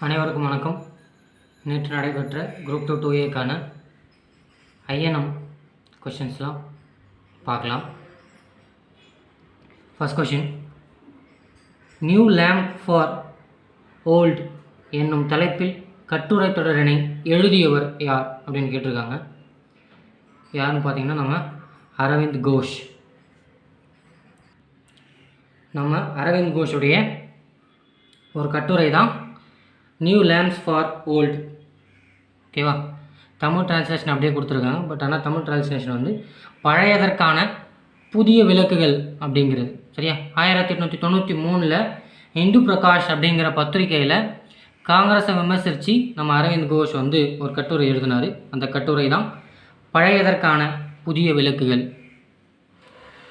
அனைவருக்கும் வணக்கம். நேற்று நடைபெற்ற குரூப் 2 2A ஐஎன்எம் கொஷின்ஸ்லாம் பார்க்கலாம். First question, new lamp for old என்னும் தலைப்பில் கட்டுரை தொடரினை எழுதியவர் யார் அப்படின்னு கேட்டிருக்காங்க. யாருன்னு பார்த்தீங்கன்னா நம்ம அரவிந்த் கோஷ். நம்ம அரவிந்த் கோஷுடைய ஒரு கட்டுரை தான் நியூ லேம்ப்ஸ் ஃபார் ஓல்டு. ஓகேவா? தமிழ் டிரான்ஸ்லேஷன் அப்படியே கொடுத்துருக்காங்க. பட் ஆனால் தமிழ் டிரான்ஸ்லேஷன் வந்து பழையதற்கான புதிய விளக்குகள் அப்படிங்கிறது. சரியா? 1893 இந்து பிரகாஷ் அப்படிங்கிற பத்திரிகையில் காங்கிரஸை விமர்சித்து நம்ம அரவிந்த் கோஷ் வந்து ஒரு கட்டுரை எழுதினார். அந்த கட்டுரை தான் பழையதற்கான புதிய விளக்குகள்.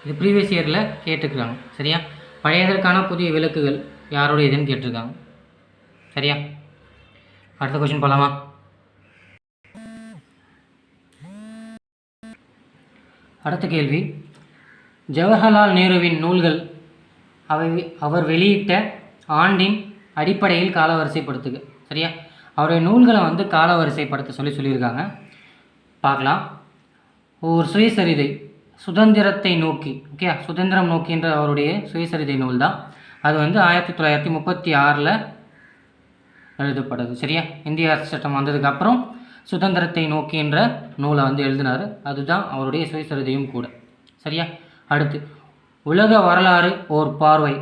இது ப்ரீவியஸ் இயரில் கேட்டுக்கிறாங்க. சரியா? பழையதற்கான புதிய விளக்குகள் யாருடைய இதுன்னு கேட்டிருக்காங்க. சரியா? அடுத்த கொஸ்டின் போகலாமா? அடுத்த கேள்வி, ஜவஹர்லால் நேருவின் நூல்கள் அவர் வெளியிட்ட ஆண்டின் அடிப்படையில் காலவரிசைப்படுத்துக. சரியா? அவருடைய நூல்களை வந்து காலவரிசைப்படுத்த சொல்லியிருக்காங்க. பார்க்கலாம். ஒரு சுயசரிதை, சுதந்திரத்தை நோக்கி. ஓகே, சுதந்திரம் நோக்கின்ற அவருடைய சுயசரிதை நூல் தான். அது வந்து 1936 எழுதப்படுது. சரியா? இந்திய அரசு சட்டம் வந்ததுக்கப்புறம் சுதந்திரத்தை நோக்கின்ற நூலை வந்து எழுதினார். அதுதான் அவருடைய சுயசரிதையும் கூட. சரியா? அடுத்து, உலக வரலாறு ஓர் பார்வை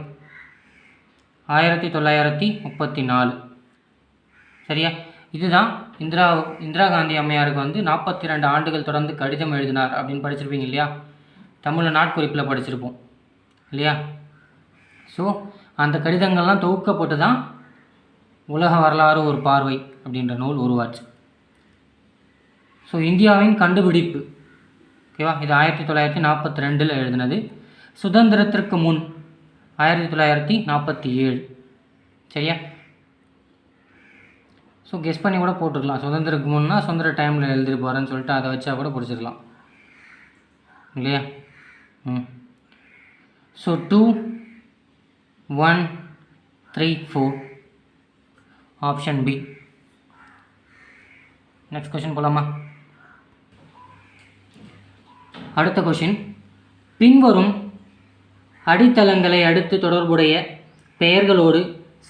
1934. சரியா? இதுதான் இந்திரா காந்தி அம்மையாருக்கு வந்து 42 ஆண்டுகள் தொடர்ந்து கடிதம் எழுதினார் அப்படின்னு படிச்சிருப்பீங்க இல்லையா? தமிழில் நாட்குறிப்பில் படிச்சிருப்போம் இல்லையா? ஸோ அந்த கடிதங்கள்லாம் தொகுக்கப்பட்டு தான் உலக வரலாறு ஒரு பார்வை அப்படின்ற நூல் உருவாச்சு. ஸோ இந்தியாவின் கண்டுபிடிப்பு. ஓகேவா? இது 1942 எழுதினது. சுதந்திரத்திற்கு முன் 1947. சரியா? ஸோ கெஸ் பண்ணி கூட போட்டுருக்கலாம். சுதந்திரத்துக்கு முன்னா சுதந்திர டைமில் எழுதிருப்பாருன்னு சொல்லிட்டு அதை வச்சா கூட பிடிச்சிருக்கலாம் இல்லையா? So 2, 1, 3, 4 option B. Next question போகலாமா? அடுத்த கொஷின், பின்வரும் அடித்தளங்களை அடுத்து தொடர்புடைய பெயர்களோடு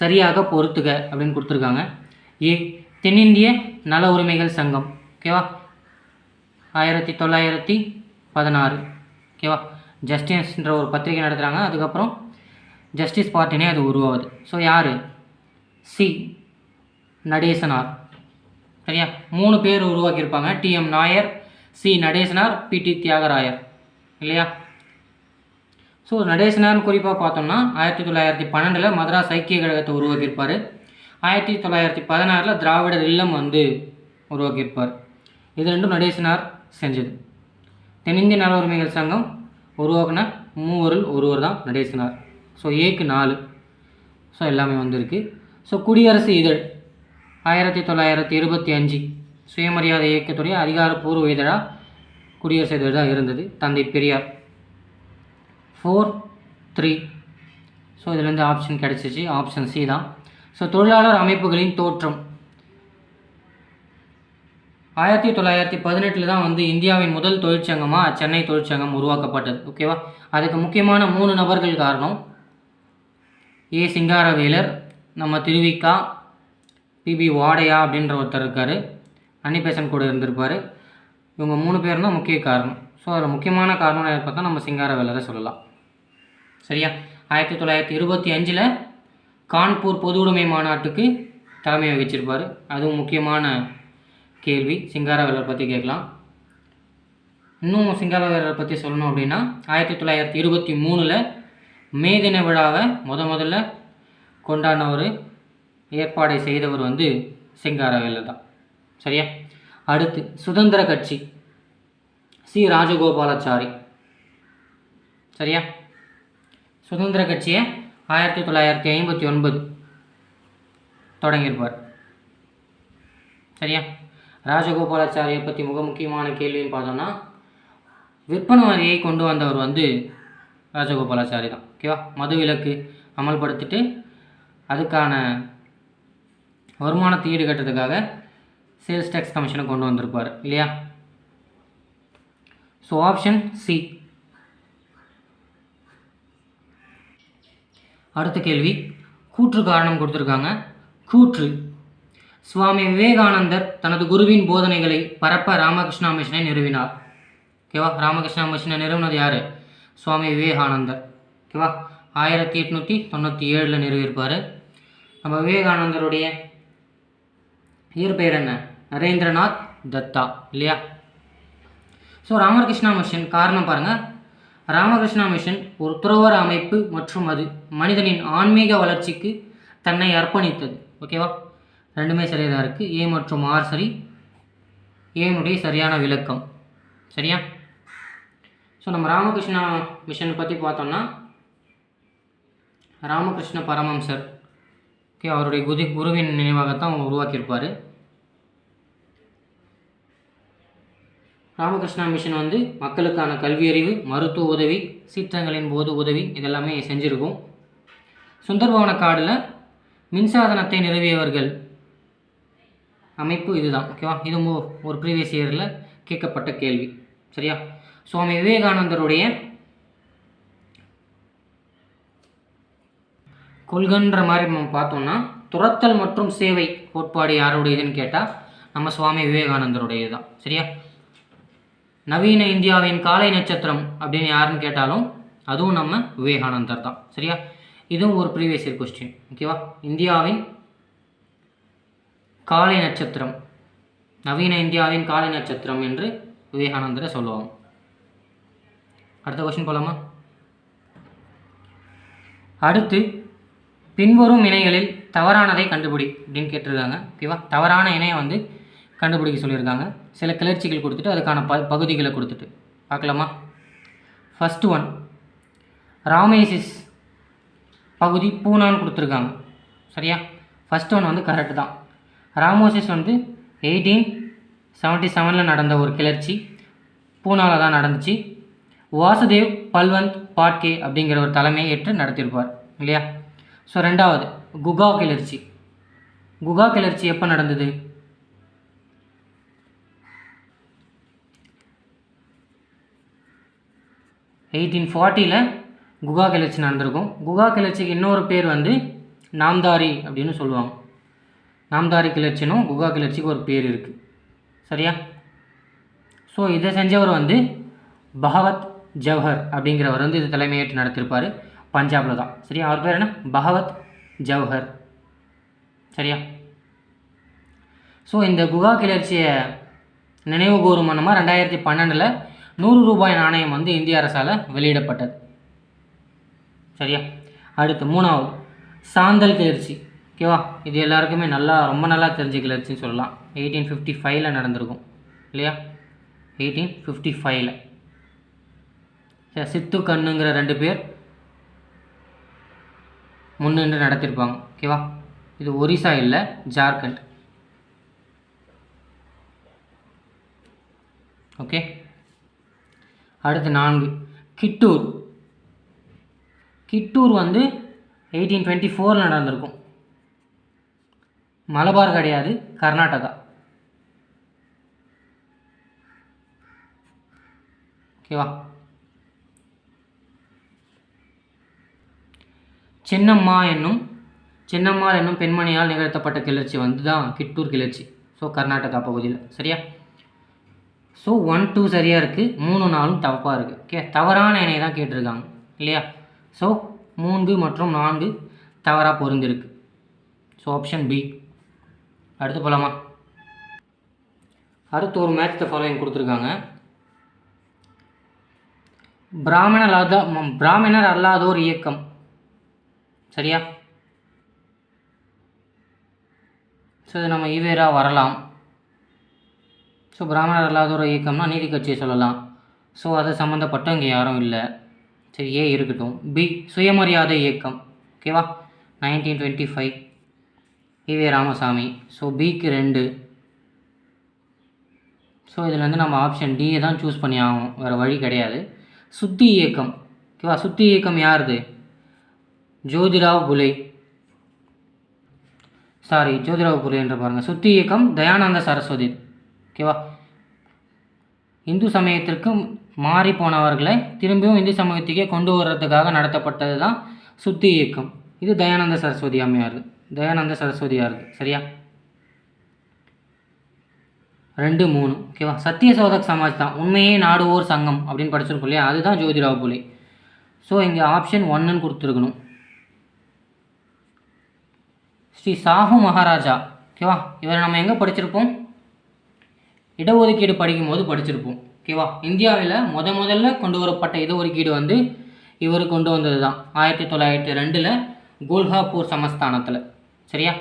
சரியாக பொருத்துக அப்படின்னு கொடுத்துருக்காங்க. ஏ, தென்னிந்திய நல உரிமைகள் சங்கம். ஓகேவா? 1916. ஓகேவா? ஜஸ்டிஸ்ன்ற ஒரு பத்திரிகை நடத்துகிறாங்க. அதுக்கப்புறம் ஜஸ்டிஸ் பார்ட்டினே அது உருவாகுது. ஸோ யார்? சி, நடேசனார். சரியா? 3 பேர் உருவாக்கியிருப்பாங்க. டிஎம் நாயர், சி நடேசனார், பிடி தியாகராயர் இல்லையா? ஸோ நடேசனார்னு குறிப்பாக பார்த்தோம்னா 1912 மதராஸ் ஐக்கிய கழகத்தை உருவாக்கியிருப்பார். 1916 திராவிடர் இல்லம் வந்து உருவாக்கியிருப்பார். இது ரெண்டும் நடேசனார் செஞ்சது. தென்னிந்திய நல உரிமைகள் சங்கம் உருவாக்கின 3 ஒருவர் தான் நடேசனார். ஸோ ஏக்கு 4. ஸோ எல்லாமே வந்திருக்கு. ஸோ குடியரசு இதழ் 1925 சுயமரியாதை இயக்கத்துடைய அதிகாரப்பூர்வ இதழாக குடியரசு இதழ் தான் இருந்தது. தந்தை பெரியார். 4, 3. ஸோ இதுலேருந்து ஆப்ஷன் கிடச்சிச்சு. ஆப்ஷன் சி தான். ஸோ தொழிலாளர் அமைப்புகளின் தோற்றம் 1918 தான் வந்து இந்தியாவின் முதல் தொழிற்சங்கமாக சென்னை தொழிற்சங்கம் உருவாக்கப்பட்டது. ஓகேவா? அதுக்கு முக்கியமான 3 நபர்கள் காரணம். ஏ சிங்காரவேலர், நம்ம திருவிக்கா, பிபி வாடையா அப்படின்ற ஒருத்தர் இருக்கார். அன்னிபேசன் கூட இருந்திருப்பார். இவங்க 3 பேர் தான் முக்கிய காரணம். ஸோ அதில் முக்கியமான காரணம் பார்த்தா நம்ம சிங்காரவேலரை சொல்லலாம். சரியா? 1925 கான்பூர் பொது உடைமை மாநாட்டுக்கு தலைமை வகிச்சிருப்பார். அதுவும் முக்கியமான கேள்வி. சிங்காரவேலர் பற்றி கேட்கலாம். இன்னும் சிங்காரவேலரை பற்றி சொல்லணும் அப்படின்னா 1923 மே தின விழாவை முதல்ல கொண்டாடினவர், ஏற்பாடை செய்தவர் வந்து சிங்காரவேலர் தான். சரியா? அடுத்து, சுதந்திர கட்சி சி ராஜகோபாலாச்சாரி. சரியா? சுதந்திர கட்சியை 1959 தொடங்கியிருப்பார். சரியா? ராஜகோபாலாச்சாரியை பற்றி முக்கியமான கேள்வின்னு பார்த்தோம்னா விற்பனை வரியை கொண்டு வந்தவர் வந்து ராஜகோபாலாச்சாரி தான். ஓகேவா? மது விலக்கு அமல்படுத்திட்டு அதுக்கான வருமானத்தை ஈடுகட்டுறதுக்காக சேல்ஸ் டேக்ஸ் கமிஷனை கொண்டு வந்திருப்பார் இல்லையா. So option C. அடுத்த கேள்வி, கூற்று காரணம் கொடுத்துருக்காங்க. கூற்று: சுவாமி விவேகானந்தர் தனது குருவின் போதனைகளை பரப்ப ராமகிருஷ்ணா மிஷனை நிறுவினார். ஓகேவா. ராமகிருஷ்ணா மிஷனை நிறுவனது யார்? சுவாமி விவேகானந்தர். ஓகேவா. 1897 நிறுவியிருப்பார். நம்ம விவேகானந்தருடைய இயற்பெயர் என்ன? நரேந்திரநாத் தத்தா இல்லையா. ஸோ ராமகிருஷ்ணா மிஷன் காரணம் பாருங்கள். ராமகிருஷ்ணா மிஷன் ஒரு துறவற அமைப்பு மற்றும் அது மனிதனின் ஆன்மீக வளர்ச்சிக்கு தன்னை அர்ப்பணித்தது. ஓகேவா. ரெண்டுமே சரியாக தான் இருக்குது. ஏ மற்றும் ஆர் சரி. ஏனுடைய சரியான விளக்கம் சரியா. ஸோ நம்ம ராமகிருஷ்ணா மிஷன் பற்றி பார்த்தோம்னா, ராமகிருஷ்ண பரமஹம்சர் ஓகே அவருடைய குருவின் நினைவாகத்தான் உருவாக்கியிருப்பார். ராமகிருஷ்ணா மிஷன் வந்து மக்களுக்கான கல்வியறிவு, மருத்துவ உதவி, சீற்றங்களின் போது உதவி இதெல்லாமே செஞ்சுருக்கும். சுந்தர்பவன காடில் மின்சாதனத்தை நிறுவியவர்கள் அமைப்பு இதுதான். ஓகேவா. இது ஒரு ப்ரீவியஸ் இயரில் கேட்கப்பட்ட கேள்வி சரியா. சுவாமி விவேகானந்தருடைய கொள்கன்ற மாதிரி நம்ம பார்த்தோம்னா, துரத்தல் மற்றும் சேவை கோட்பாடு யாருடையதுன்னு கேட்டால் நம்ம சுவாமி விவேகானந்தருடையது தான் சரியா. நவீன இந்தியாவின் காலை நட்சத்திரம் அப்படின்னு யாருன்னு கேட்டாலும் அதுவும் நம்ம விவேகானந்தர் தான் சரியா. இதுவும் ஒரு ப்ரீவியஸ் இயர் கொஸ்டின். ஓகேவா. இந்தியாவின் காலை நட்சத்திரம், நவீன இந்தியாவின் காலை நட்சத்திரம் என்று விவேகானந்தரை சொல்லுவாங்க. அடுத்த கொஸ்டின் போலாமா. அடுத்து, பின்வரும் இணைகளில் தவறானதை கண்டுபிடி அப்படின்னு கேட்டிருக்காங்க. ஓகேவா. தவறான இணையை வந்து கண்டுபிடிக்க சொல்லியிருக்காங்க. சில கிளர்ச்சிகள் கொடுத்துட்டு அதுக்கான பகுதிகளை கொடுத்துட்டு பார்க்கலாமா. ஃபஸ்ட்டு ஒன், ராமேசிஸ் பகுதி பூனான்னு கொடுத்துருக்காங்க சரியா. ஃபஸ்ட் ஒன் வந்து கரெக்டு தான். ராமோசிஸ் வந்து 1877 நடந்த ஒரு கிளர்ச்சி, பூனாவில் தான் நடந்துச்சு. வாசுதேவ் பல்வந்த் பாட்கே அப்படிங்கிற ஒரு தலைமையை ஏற்று நடத்தியிருப்பார் இல்லையா. ஸோ ரெண்டாவது, குகா கிளர்ச்சி. குகா கிளர்ச்சி எப்போ நடந்தது? 1840 குகா கிளர்ச்சி நடந்திருக்கும். குகா கிளர்ச்சிக்கு இன்னொரு பேர் வந்து நாம்தாரி அப்படின்னு சொல்லுவாங்க. நாம்தாரி கிளர்ச்சினும் குகா கிளர்ச்சிக்கு ஒரு பேர் இருக்குது சரியா. ஸோ இதை செஞ்சவர் வந்து பகவத் ஜவஹர் அப்படிங்கிறவர் வந்து இது தலைமையேற்று நடத்திருப்பார். பஞ்சாபில் தான் சரியா. அவர் பேர் என்ன? பகவத் ஜவஹர் சரியா. ஸோ இந்த குகா கிளர்ச்சியை நினைவு கூறும் வண்ணமாக 2012 100 ரூபாய் நாணயம் வந்து இந்திய அரசால் வெளியிடப்பட்டது சரியா. அடுத்து மூணாவது, சாந்தல் கிளர்ச்சி. ஓகேவா. இது எல்லாருக்குமே ரொம்ப நல்லா தெரிஞ்ச கிளர்ச்சின்னு சொல்லலாம். 1855 நடந்திருக்கும் இல்லையா. 1855 சித்து கண்ணுங்கிற 2 பேர் முன்னின்று நடத்தியிருப்பாங்க. ஓகேவா. இது ஒரிசா இல்லை, ஜார்க்கண்ட். ஓகே. அடுத்து 4, கிட்டூர். கிட்டூர் வந்து 1824 நடந்திருக்கும். மலபார் கிடையாது, கர்நாடகா. ஓகேவா. சின்னம்மாள் என்னும் பெண்மணியால் நிகழ்த்தப்பட்ட கிளர்ச்சி வந்து தான் கிட்டூர் கிளர்ச்சி. ஸோ கர்நாடகா பகுதியில் சரியா. ஸோ 1, 2 சரியாக இருக்குது, 3, 4 தப்பாக இருக்குது. ஓகே. தவறான இணை தான் கேட்டிருக்காங்க இல்லையா. ஸோ 3 மற்றும் 4 தவறாக பொருந்திருக்கு. So option B. அடுத்து போகலாமா. அடுத்து ஒரு மேட்ச் த ஃபாலோயிங் கொடுத்துருக்காங்க. பிராமணர் அல்லாதோர் இயக்கம் சரியா. ஸோ இது நம்ம ஈவேராக வரலாம். ஸோ பிராமணர் அல்லாதோர் இயக்கம்னா நீதி கட்சியை சொல்லலாம். ஸோ அது சம்மந்தப்பட்ட இங்கே யாரும் இல்லை. சரி, ஏ இருக்கட்டும். பி, சுயமரியாதை இயக்கம். ஓகேவா. 1925 ஈவே ராமசாமி. ஸோ பிக்கு 2. ஸோ இதில் வந்து நம்ம ஆப்ஷன் டியை தான் சூஸ் பண்ணி ஆகும், வேறு வழி கிடையாது. சுத்தி இயக்கம். ஓகேவா. சுத்தி இயக்கம் யாருது? ஜோதிராவ் புலே. ஜோதிராவ் புலே என்று பாருங்கள். சுத்தி இயக்கம் தயானந்த சரஸ்வதி. ஓகேவா? இந்து சமயத்திற்கு மாறி போனவர்களை திரும்பியும் இந்து சமயத்துக்கே கொண்டு வர்றதுக்காக நடத்தப்பட்டது தான் சுத்தி இயக்கம். இது தயானந்த சரஸ்வதி அம்மையார். சரியா? 2, 3. ஓகேவா? சத்தியசோதக் சமாஜ் தான் உண்மையே நாடுவோர் சங்கம் அப்படின்னு படிச்சிருக்கோம் இல்லையா, அதுதான் ஜோதிராவ் புலே. ஸோ இங்கே ஆப்ஷன் 1ன்னு கொடுத்துருக்கணும். ஸ்ரீ சாஹு மகாராஜா. ஓகேவா? இவரை நம்ம எங்கே படிச்சிருப்போம்? இடஒதுக்கீடு படிக்கும்போது படிச்சிருப்போம். ஓகேவா? இந்தியாவில் முதல்ல கொண்டு வரப்பட்ட இடஒதுக்கீடு வந்து இவர் கொண்டு வந்தது தான் 1902 கோல்ஹாப்பூர் சமஸ்தானத்தில். சரியா?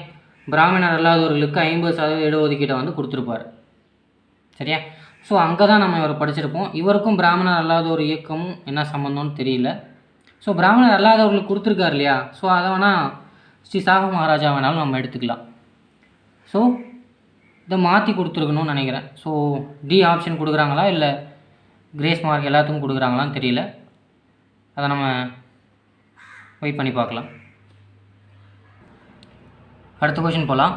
பிராமணர் அல்லாதவர்களுக்கு 50% இடஒதுக்கீட்டை வந்து கொடுத்துருப்பார். சரியா? ஸோ அங்கே தான் நம்ம இவர் படிச்சிருப்போம். இவருக்கும் பிராமணர் அல்லாத ஒரு இயக்கமும் என்ன சம்மந்தம்னு தெரியல. ஸோ பிராமணர் அல்லாதவர்களுக்கு கொடுத்துருக்காரு இல்லையா, ஸோ அதை வேணால் ஸ்ரீ சாஹு மகாராஜா வேணாலும் நம்ம எடுத்துக்கலாம். ஸோ இதை மாற்றி கொடுத்துருக்கணும்னு நினைக்கிறேன். ஸோ டி ஆப்ஷன் கொடுக்குறாங்களா இல்லை கிரேஸ் மார்க் எல்லாத்துக்கும் கொடுக்குறாங்களான்னு தெரியல. அதை நம்ம வெயிட் பண்ணி பார்க்கலாம். அடுத்த கொஷின் போகலாம்.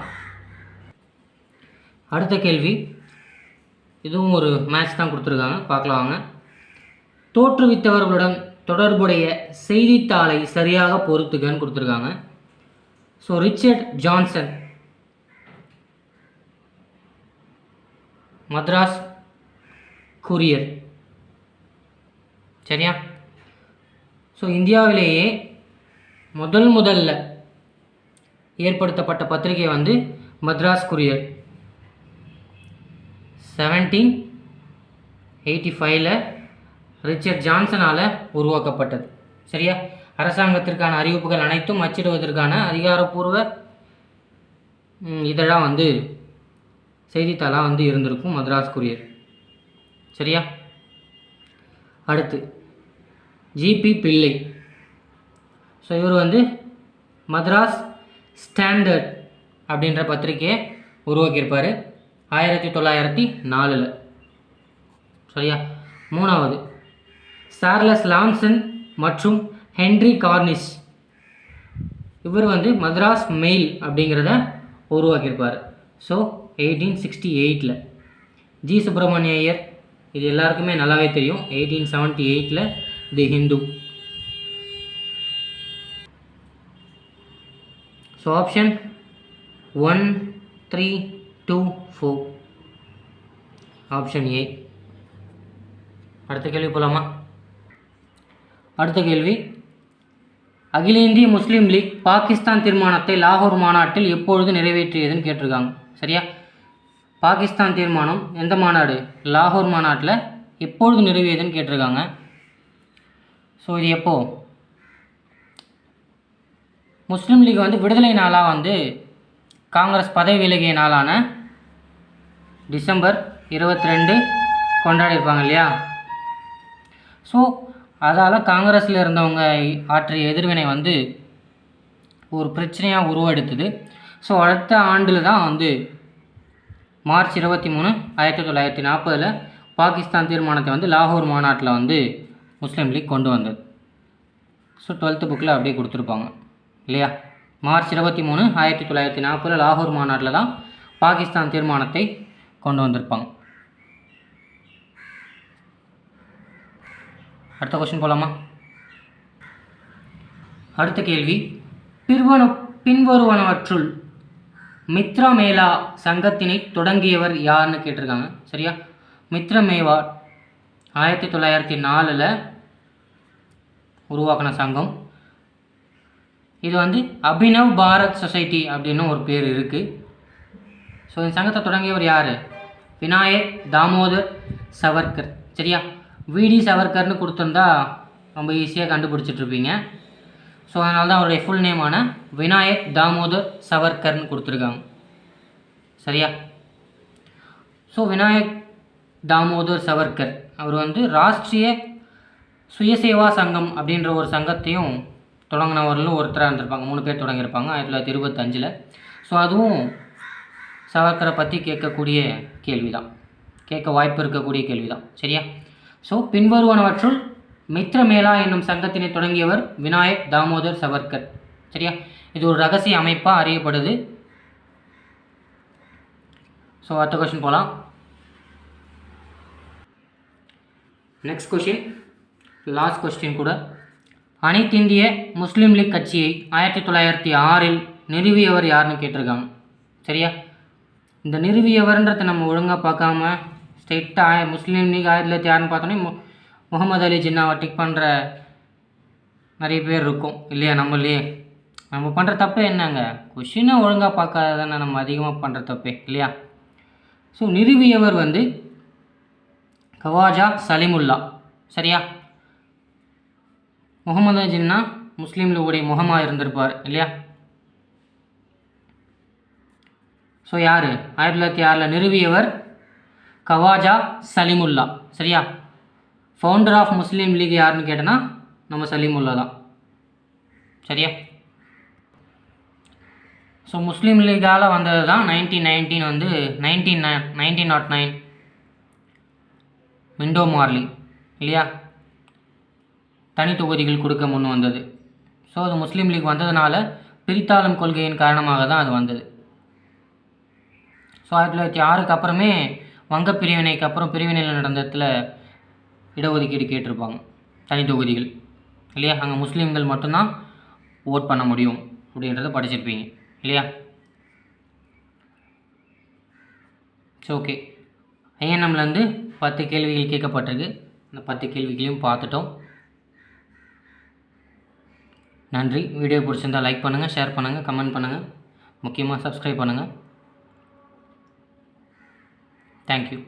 அடுத்த கேள்வி இதுவும் ஒரு மேட்ச் தான் கொடுத்துருக்காங்க, பார்க்கலாம் வாங்க. தோற்றுவித்தவர்களுடன் தொடர்புடைய செய்தித்தாளை சரியாக பொறுத்துக்கன்னு கொடுத்துருக்காங்க. So Richard Johnson, Madras Courier. சரியா? ஸோ இந்தியாவிலேயே முதல்ல ஏற்படுத்தப்பட்ட பத்திரிகை வந்து மദ്രാஸ் கூரியர். 1785 ரிச்சர்ட் ஜான்சனால் உருவாக்கப்பட்டது. சரியா? அரசாங்கத்திற்கான அறிவிப்புகள் அனைத்தும் அச்சிடுவதற்கான அதிகாரப்பூர்வ இதழாக வந்து செய்தித்தாளாக வந்து இருந்திருக்கும் மദ്രാஸ் கூரியர். சரியா? அடுத்து ஜிபி பிள்ளை. ஸோ இவர் வந்து மദ്രാஸ் ஸ்டாண்டர்ட் அப்படின்ற பத்திரிகையை உருவாக்கியிருப்பார் 1904. சரியா? மூணாவது சார்லஸ் லாம்சன் மற்றும் ஹென்ரி கார்னிஷ். இவர் வந்து மദ്രാஸ் மெயில் அப்படிங்கிறத உருவாக்கியிருப்பார். ஸோ 1868. ஜி சுப்பிரமணிய ஐயர், இது எல்லாருக்குமே நல்லாவே தெரியும், 1878 the Hindu. So option 1, 3, 2, 4 option A. அடுத்த கேள்வி போகலாமா? அடுத்த கேள்வி, அகில இந்திய முஸ்லீம் லீக் பாகிஸ்தான் தீர்மானத்தை லாகூர் மாநாட்டில் எப்பொழுது நிறைவேற்றியதுன்னு கேட்டிருக்காங்க. சரியா? பாகிஸ்தான் தீர்மானம் எந்த மாநாடு? லாகூர் மாநாட்டில் எப்பொழுது நிறைவேறுதுன்னு கேட்டிருக்காங்க. ஸோ இது எப்போ? முஸ்லீம் லீக் வந்து விடுதலை நாளாக வந்து காங்கிரஸ் பதவி விலகிய நாளான டிசம்பர் 22 கொண்டாடிருப்பாங்க இல்லையா. ஸோ அதால் காங்கிரஸில் இருந்தவங்க ஆற்றிய எதிர்வினை வந்து ஒரு பிரச்சனையாக உருவெடுத்தது. ஸோ அடுத்த ஆண்டில் தான் வந்து மார்ச் 23, 1940 பாகிஸ்தான் தீர்மானத்தை வந்து லாகூர் மாநாட்டில் வந்து முஸ்லீம் லீக் கொண்டு வந்தது. ஸோ 12th புக்கில் அப்படியே கொடுத்துருப்பாங்க இல்லையா. மார்ச் 23, 1940 லாகூர் மாநாட்டில் தான் பாகிஸ்தான் தீர்மானத்தை கொண்டு வந்திருப்பாங்க. அடுத்த கொஸ்டின் போகலாமா? அடுத்த கேள்வி, பின்வருவனவற்றுள் மித்ரா மேளா சங்கத்தினை தொடங்கியவர் யாருன்னு கேட்டிருக்காங்க. சரியா? மித்ரா மேளா 1904 உருவாக்கின சங்கம். இது வந்து அபினவ் பாரத் சொசைட்டி அப்படின்னு ஒரு பேர் இருக்குது. ஸோ இந்த சங்கத்தை தொடங்கியவர் யார்? விநாயக் தாமோதர் சவர்கர். சரியா? விடி சவர்கர்னு கொடுத்துருந்தா ரொம்ப ஈஸியாக கண்டுபிடிச்சிட்ருப்பீங்க. ஸோ அதனால தான் அவருடைய ஃபுல் நேமான விநாயக் தாமோதர் சவர்கர்னு கொடுத்துருக்காங்க. சரியா? ஸோ விநாயக் தாமோதர் சவர்கர் அவர் வந்து ராஷ்ட்ரிய சுயசேவா சங்கம் அப்படின்ற ஒரு சங்கத்தையும் தொடங்கினவர்களும் ஒருத்தராக இருந்திருப்பாங்க. 3 பேர் தொடங்கியிருப்பாங்க 1925. ஸோ அதுவும் சவர்கரை பற்றி கேட்கக்கூடிய கேள்வி தான், கேட்க வாய்ப்பு இருக்கக்கூடிய கேள்வி தான். சரியா? ஸோ பின்வருவனவற்றுள் மித்ர மேளா என்னும் சங்கத்தினை தொடங்கியவர் விநாயக் தாமோதர் சவர்கர். சரியா? இது ஒரு ரகசிய அமைப்பாக அறியப்படுது. ஸோ அடுத்த கொஷின் போகலாம். நெக்ஸ்ட் கொஷின், லாஸ்ட் கொஸ்டின் கூட. அனைத்திந்திய முஸ்லீம் லீக் கட்சியை 1906 நிறுவியவர் யாருன்னு கேட்டிருக்காங்க. சரியா? இந்த நிறுவியவர்ன்றதை நம்ம ஒழுங்காக பார்க்காம ஸ்ட்ரெயிட்டாக முஸ்லீம் லீக் 1906 பார்த்தோன்னே முகமது அலி ஜின்னாவை டிக் பண்ணுற நிறைய பேர் இருக்கும் இல்லையா? நம்ம பண்ணுற தப்பு என்னங்க, கொஷினை ஒழுங்காக பார்க்காதானே நம்ம அதிகமாக பண்ணுற தப்பே இல்லையா? ஸோ நிறுவியவர் வந்து கவாஜா சலிமுல்லா. சரியா? முகமது அலி ஜின்னா முஸ்லீம்களுடைய முகமாக இருந்திருப்பார் இல்லையா? ஸோ யார் 1906 நிறுவியவர்? கவாஜா சலிமுல்லா. சரியா? ஃபவுண்டர் ஆஃப் முஸ்லீம் லீக் யாருன்னு கேட்டனா நம்ம சலிமுல்லா தான். சரியா? ஸோ முஸ்லீம் லீக்கால் வந்தது தான் 1919 வந்து 1909 மிண்டோ மார்லி இல்லையா? தனி தொகுதிகள் கொடுக்க முன் வந்தது. ஸோ அது முஸ்லீம் லீக் வந்ததுனால பிரித்தாளும் கொள்கையின் காரணமாக தான் அது வந்தது. ஸோ 1906 அப்புறமே வங்க பிரிவினைக்கு அப்புறம் பிரிவினையில் நடந்ததில் இடஒதுக்கீடு கேட்டிருப்பாங்க, தனி தொகுதிகள் இல்லையா? அங்கே முஸ்லீம்கள் மட்டும்தான் ஓட் பண்ண முடியும் அப்படின்றத படிச்சிருப்பீங்க இல்லையா? ஸோ ஓகே, ஐஎன்எம்லேருந்து 10 கேள்விகள் கேட்கப்பட்டிருக்கு. இந்த 10 கேள்விகளையும் பார்த்துட்டோம். நன்றி. வீடியோ பிடிச்சிருந்தால் லைக் பண்ணுங்கள், ஷேர் பண்ணுங்கள், கமெண்ட் பண்ணுங்கள், முக்கியமாக சப்ஸ்கிரைப் பண்ணுங்கள். தேங்க்யூ.